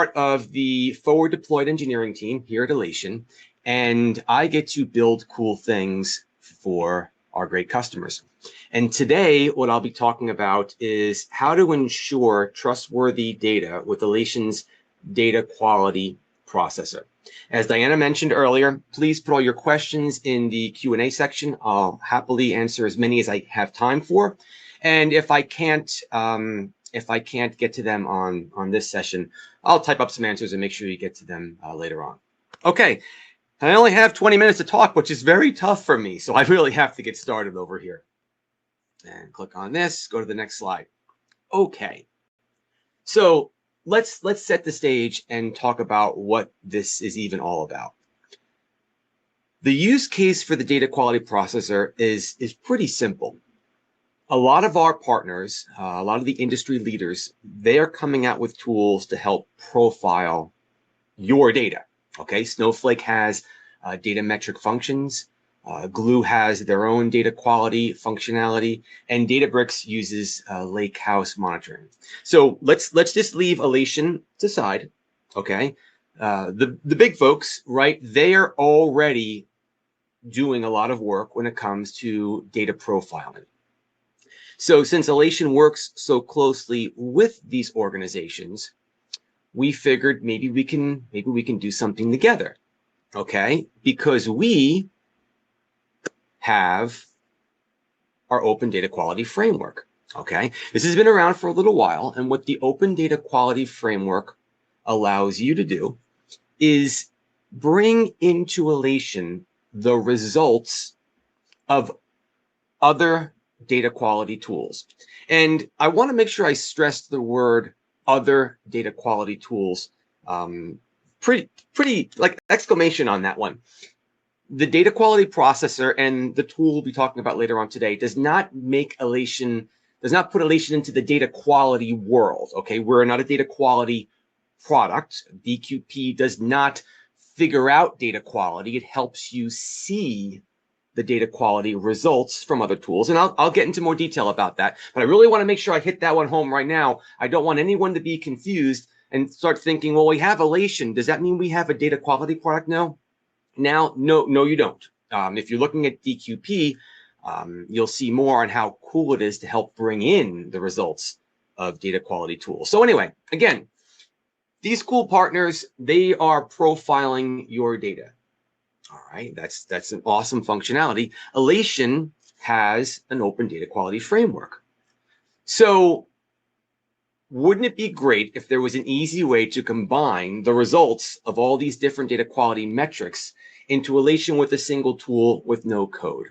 part of the forward deployed engineering team here at Alation, and I get to build cool things for our great customers. And today, what I'll be talking about is how to ensure trustworthy data with Alation's data quality processor. As Diana mentioned earlier, please put all your questions in the Q&A section. I'll happily answer as many as I have time for. And if I can't get to them on this session, I'll type up some answers and make sure you get to them later on. Okay, I only have 20 minutes to talk, which is very tough for me, so I really have to get started over here. And click on this, go to the next slide. Okay, so let's set the stage and talk about what this is even all about. The use case for the data quality processor is pretty simple. A lot of our partners, a lot of the industry leaders, they are coming out with tools to help profile your data. Okay, Snowflake has data metric functions. Glue has their own data quality functionality, and Databricks uses lakehouse monitoring. So let's just leave Alation aside. Okay, the big folks, right? They are already doing a lot of work when it comes to data profiling. So since Alation works so closely with these organizations, we figured maybe we can do something together. Okay, because we have our open data quality framework. Okay, this has been around for a little while, and what the open data quality framework allows you to do is bring into Alation the results of other data quality tools. And I want to make sure I stress the word other data quality tools. Pretty like exclamation on that one. The data quality processor and the tool we'll be talking about later on today does not put Alation into the data quality world. Okay, we're not a data quality product. DQP does not figure out data quality. It helps you see the data quality results from other tools. And I'll get into more detail about that. But I really want to make sure I hit that one home right now. I don't want anyone to be confused and start thinking, well, we have Alation. Does that mean we have a data quality product now? No, you don't. If you're looking at DQP, you'll see more on how cool it is to help bring in the results of data quality tools. So anyway, again, these cool partners, they are profiling your data. All right, that's an awesome functionality. Alation has an open data quality framework. So wouldn't it be great if there was an easy way to combine the results of all these different data quality metrics into Alation with a single tool with no code?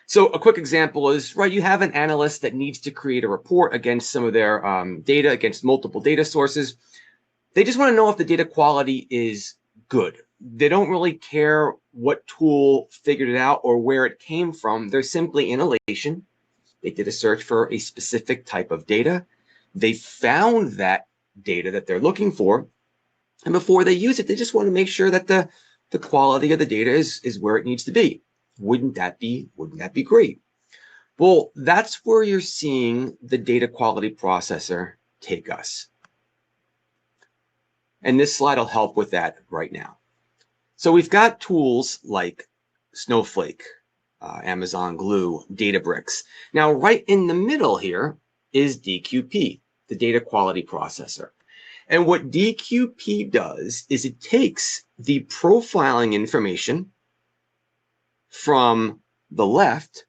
So a quick example is, right, you have an analyst that needs to create a report against some of their data, against multiple data sources. They just want to know if the data quality is good. They don't really care what tool figured it out or where it came from. They're simply in Alation. They did a search for a specific type of data. They found that data that they're looking for. And before they use it, they just want to make sure that the quality of the data is where it needs to be. Wouldn't that be great? Well, that's where you're seeing the data quality processor take us. And this slide will help with that right now. So we've got tools like Snowflake, Amazon Glue, Databricks. Now, right in the middle here is DQP, the data quality processor. And what DQP does is it takes the profiling information from the left,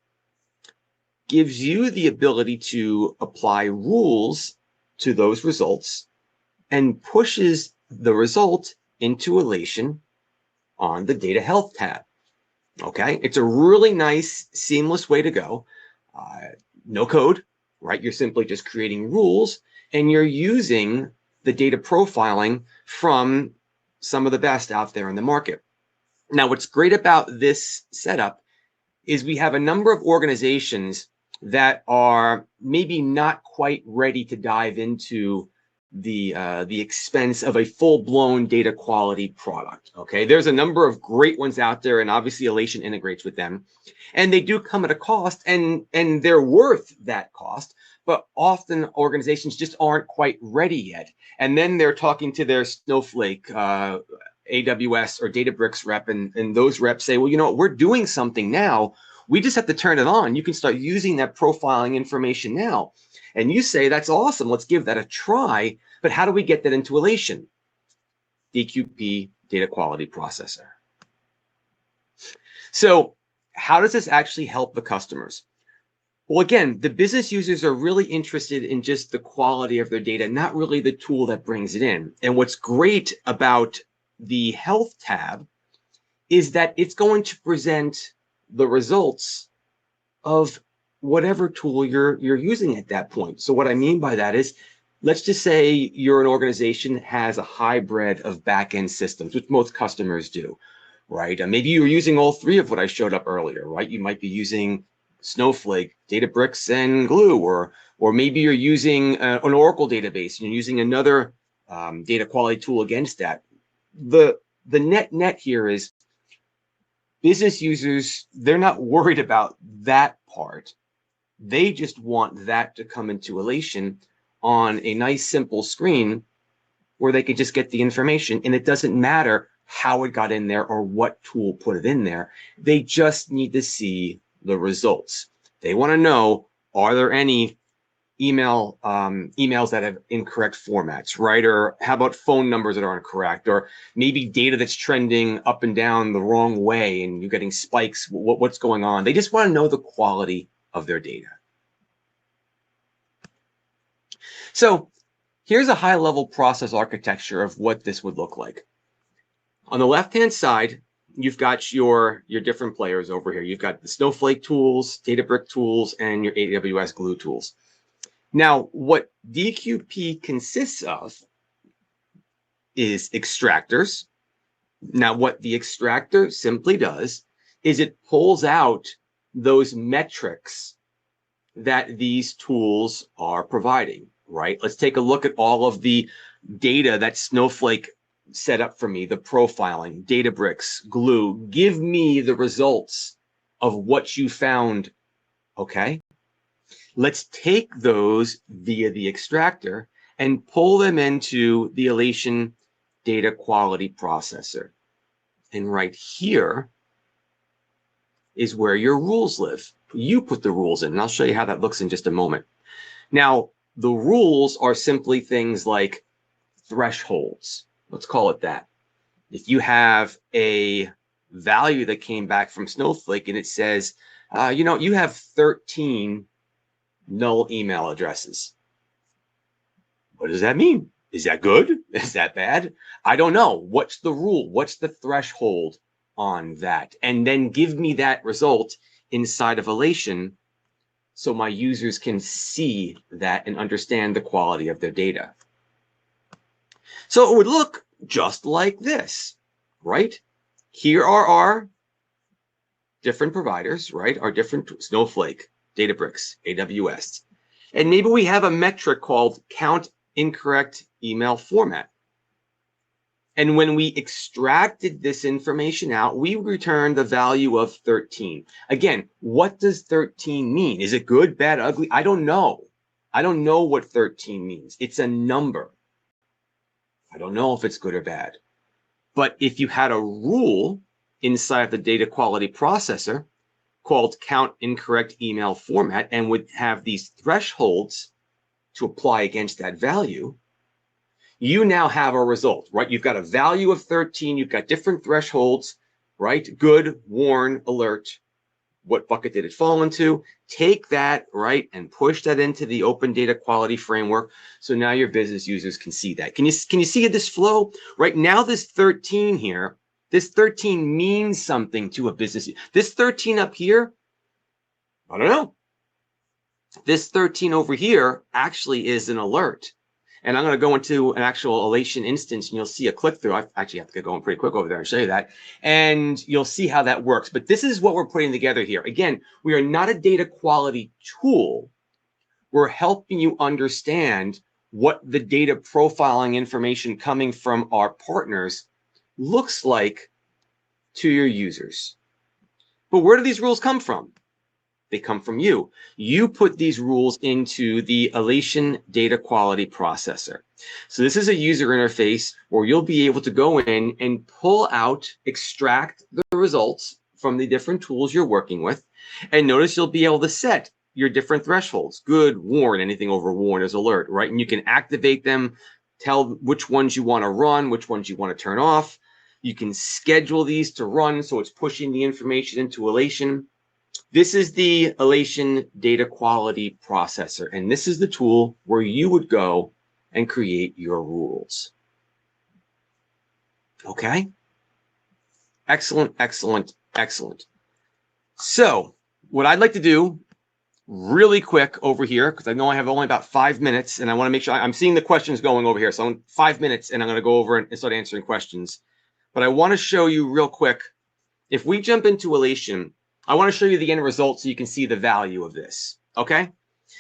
gives you the ability to apply rules to those results, and pushes the result into Alation on the Data Health tab. Okay, it's a really nice, seamless way to go. No code, right? You're simply just creating rules, and you're using the data profiling from some of the best out there in the market. Now, what's great about this setup is we have a number of organizations that are maybe not quite ready to dive into the expense of a full-blown data quality product. Okay, there's a number of great ones out there, and obviously Alation integrates with them, and they do come at a cost, and they're worth that cost. but often organizations just aren't quite ready yet. And then they're talking to their Snowflake, AWS or Databricks rep, and those reps say, well, you know what, we're doing something now. We just have to turn it on. You can start using that profiling information now. And you say, that's awesome. Let's give that a try. But how do we get that into Alation? DQP, data quality processor. So how does this actually help the customers? Well, again, the business users are really interested in just the quality of their data, not really the tool that brings it in. And what's great about the health tab is that it's going to present the results of whatever tool you're using at that point. So what I mean by that is, let's just say you're an organization that has a hybrid of back-end systems, which most customers do, right? And maybe you're using all three of what I showed up earlier, right? You might be using Snowflake, Databricks, and Glue, or maybe you're using an Oracle database and you're using another data quality tool against that. The net here is business users, they're not worried about that part. They just want that to come into Alation on a nice simple screen where they can just get the information, and it doesn't matter how it got in there or what tool put it in there. They just need to see the results. They want to know, are there any emails that have incorrect formats, right? Or how about phone numbers that are incorrect? Or maybe data that's trending up and down the wrong way and you're getting spikes. What's going on? They just want to know the quality of their data. So here's a high-level process architecture of what this would look like. On the left-hand side, you've got your different players over here. You've got the Snowflake tools, Databricks tools, and your AWS Glue tools. Now, what DQP consists of is extractors. Now, what the extractor simply does is it pulls out those metrics that these tools are providing, right? Let's take a look at all of the data that Snowflake set up for me, the profiling, Databricks, Glue. Give me the results of what you found, okay? Let's take those via the extractor and pull them into the Alation data quality processor. And right here is where your rules live. You put the rules in, and I'll show you how that looks in just a moment. Now, the rules are simply things like thresholds. Let's call it that. If you have a value that came back from Snowflake and it says, you know, you have 13 null email addresses. What does that mean? Is that good? Is that bad? I don't know. What's the rule? What's the threshold on that? And then give me that result inside of Alation so my users can see that and understand the quality of their data. So it would look just like this, right? Here are our different providers, right? Our different Snowflake, Databricks, AWS. And maybe we have a metric called count incorrect email format. And when we extracted this information out, we returned the value of 13. Again, what does 13 mean? Is it good, bad, ugly? I don't know. I don't know what 13 means. It's a number. I don't know if it's good or bad. But if you had a rule inside the data quality processor called count incorrect email format and would have these thresholds to apply against that value, you now have a result, right? You've got a value of 13. You've got different thresholds, right? Good, warn, alert. What bucket did it fall into? Take that, right, and push that into the open data quality framework. So now your business users can see that. Can you see this flow? Right now, this 13 here, this 13 means something to a business. This 13 up here, I don't know. This 13 over here actually is an alert. And I'm going to go into an actual Alation instance and you'll see a click through. I actually have to get going pretty quick over there and show you that. And you'll see how that works. But this is what we're putting together here. Again, we are not a data quality tool. We're helping you understand what the data profiling information coming from our partners looks like to your users. But where do these rules come from? They come from you. You put these rules into the Alation data quality processor. So this is a user interface where you'll be able to go in and pull out, extract the results from the different tools you're working with. And notice you'll be able to set your different thresholds, good, warn, anything over warn is alert, right? And you can activate them, tell which ones you want to run, which ones you want to turn off. You can schedule these to run, so it's pushing the information into Alation. This is the Alation data quality processor, and this is the tool where you would go and create your rules. Okay? Excellent, excellent, excellent. So what I'd like to do really quick over here, because I know I have only about 5 minutes, and I want to make sure I'm seeing the questions going over here. So in 5 minutes, and I'm going to go over and start answering questions. But I want to show you real quick, if we jump into Alation, I want to show you the end result so you can see the value of this, okay?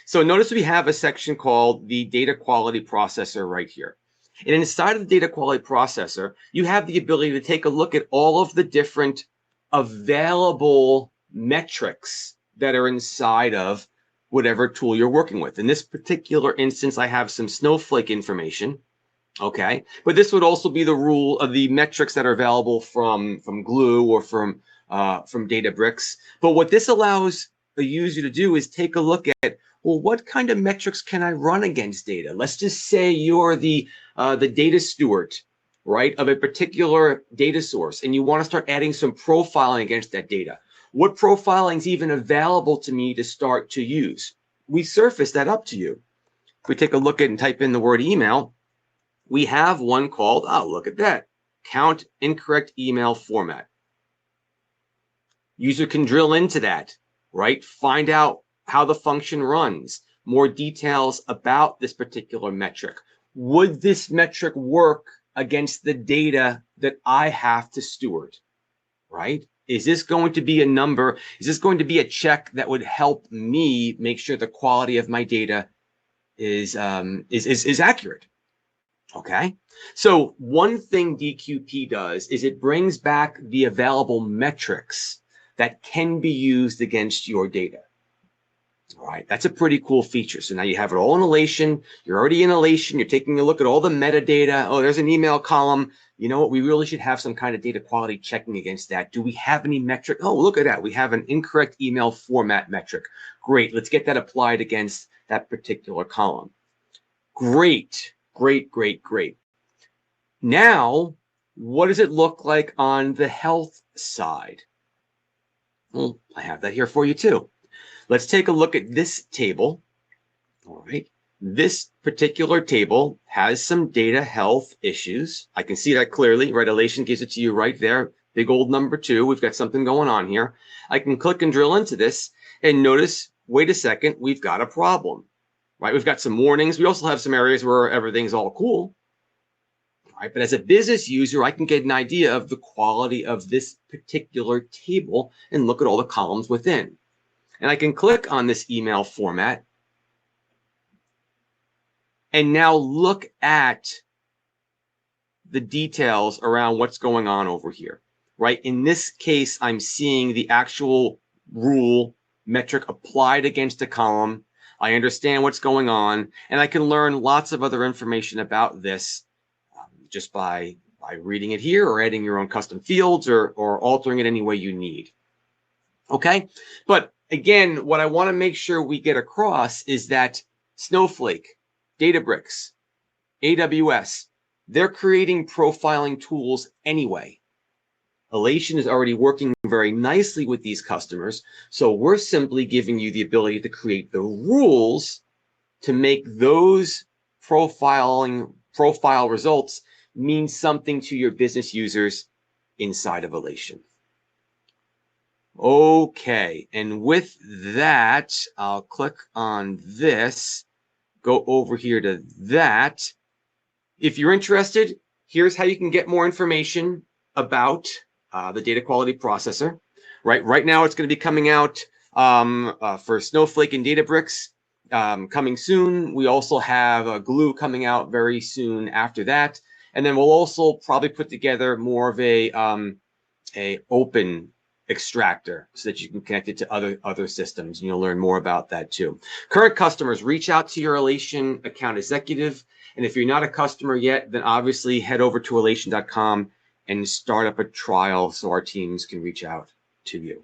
So notice we have a section called the data quality processor right here. And inside of the data quality processor, you have the ability to take a look at all of the different available metrics that are inside of whatever tool you're working with. In this particular instance, I have some Snowflake information. Okay, but this would also be the rule of the metrics that are available from Glue or from Databricks. But what this allows the user to do is take a look at, well, what kind of metrics can I run against data? Let's just say you're the data steward, right, of a particular data source, and you want to start adding some profiling against that data. What profiling is even available to me to start to use? We surface that up to you. If we take a look at and type in the word email, we have one called, oh, look at that, count incorrect email format. User can drill into that, right? Find out how the function runs, more details about this particular metric. Would this metric work against the data that I have to steward, right? Is this going to be a number? Is this going to be a check that would help me make sure the quality of my data is accurate? Okay, so one thing DQP does is it brings back the available metrics that can be used against your data. All right, that's a pretty cool feature. So now you have it all in Alation. You're already in Alation. You're taking a look at all the metadata. Oh, there's an email column. You know what? We really should have some kind of data quality checking against that. Do we have any metric? Oh, look at that. We have an incorrect email format metric. Great. Let's get that applied against that particular column. Great. Great, great, great. Now, what does it look like on the health side? Well, I have that here for you too. Let's take a look at this table. All right. This particular table has some data health issues. I can see that clearly, right? Alation gives it to you right there. Big old number 2. We've got something going on here. I can click and drill into this and notice, wait a second, we've got a problem. Right, we've got some warnings. We also have some areas where everything's all cool. Right, but as a business user, I can get an idea of the quality of this particular table and look at all the columns within. And I can click on this email format and now look at the details around what's going on over here. Right, in this case, I'm seeing the actual rule metric applied against a column. I understand what's going on, and I can learn lots of other information about this just by reading it here or adding your own custom fields or altering it any way you need. Okay, but again, what I want to make sure we get across is that Snowflake, Databricks, AWS, they're creating profiling tools anyway. Alation is already working very nicely with these customers, so we're simply giving you the ability to create the rules to make those profile results mean something to your business users inside of Alation. Okay, and with that, I'll click on this, go over here to that. If you're interested, here's how you can get more information about the data quality processor. Right now, it's going to be coming out for Snowflake and Databricks coming soon. We also have Glue coming out very soon after that, and then we'll also probably put together more of a open extractor so that you can connect it to other systems, and you'll learn more about that too. Current customers, reach out to your Alation account executive. And if you're not a customer yet, then obviously head over to alation.com and start up a trial so our teams can reach out to you.